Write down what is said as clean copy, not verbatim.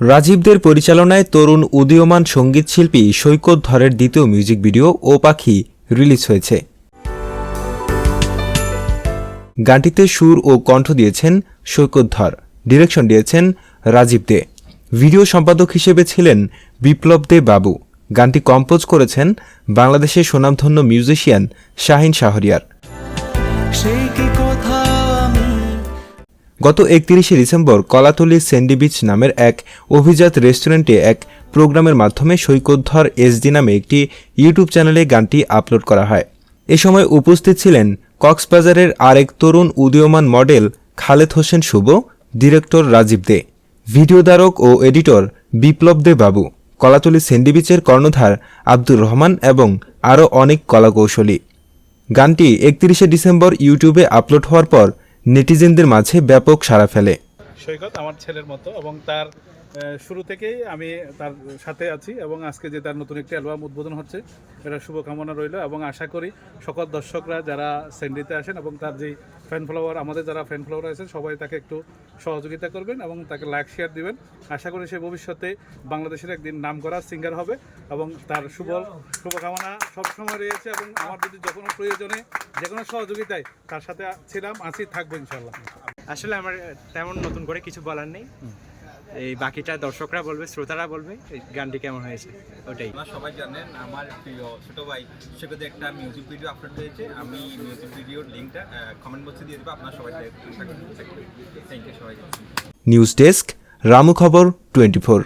রাজীবদের পরিচালনায় তরুণ উদীয়মান সঙ্গীতশিল্পী সৈকত ধরের দ্বিতীয় মিউজিক ভিডিও ও পাখি রিলিজ হয়েছে। গানটিতে সুর ও কণ্ঠ দিয়েছেন সৈকত ধর, ডিরেকশন দিয়েছেন রাজীব দে। ভিডিও সম্পাদক হিসেবে ছিলেন বিপ্লব দে বাবু। গানটি কম্পোজ করেছেন বাংলাদেশের সুনামধন্য মিউজিশিয়ান শাহিন শাহরিয়ার। গত 31শে ডিসেম্বর কলাতলীর স্যান্ডি বিচ নামের এক অভিজাত রেস্টুরেন্টে এক প্রোগ্রামের মাধ্যমে সৈকত ধর এসডি নামে একটি ইউটিউব চ্যানেলে গানটি আপলোড করা হয়। এ সময় উপস্থিত ছিলেন কক্সবাজারের আরেক তরুণ উদীয়মান মডেল খালেদ হোসেন শুভ, ডিরেক্টর রাজীব দে, ভিডিওধারক ও এডিটর বিপ্লব দে বাবু, কলাতলী স্যান্ডি বিচের কর্ণধার আব্দুর রহমান এবং আরও অনেক কলাকৌশলী। গানটি 31শে ডিসেম্বর ইউটিউবে আপলোড হওয়ার পর নেটিজেনদের মাঝে ব্যাপক সাড়া ফেলে। সৈকত আমার ছেলের মতো এবং তার শুরু থেকেই আমি তার সাথে আছি এবং আজকে যে তার নতুন একটি অ্যালবাম উদ্বোধন হচ্ছে এটা শুভকামনা রইল এবং আশা করি সকল দর্শকরা যারা স্যান্ডিতে আসেন এবং তার যে ফ্যান ফলোয়ার, আমাদের যারা ফ্যান ফলোয়ার আছেন সবাই তাকে একটু সহযোগিতা করবেন এবং তাকে লাইক শেয়ার দিবেন। আশা করি সে ভবিষ্যতে বাংলাদেশের একদিন নামকরা সিঙ্গার হবে এবং তার শুভকামনা সবসময় রয়েছে এবং আমার যদি যখন প্রয়োজনে যে কোনো সহযোগিতায় তার সাথে ছিলাম, আছি, থাকবো ইনশাল্লাহ। আসলে আমার তেমন নতুন করে কিছু বলার নেই, এই বাকিটা দর্শকরা বলবে, শ্রোতারা বলবে এই গানটি কেমন হয়েছে ওটাই। আপনারা সবাই জানেন আমার প্রিয় ছোট ভাই সেটাতে একটা মিউজিক ভিডিও আপলোড হয়েছে। আমি মিউজিক ভিডিওর লিঙ্কটা কমেন্ট বক্সে দিয়ে দেবো, আপনারা সবাই থ্যাংক ইউ সবাই। নিউজ ডেস্ক, রামু খবর 24।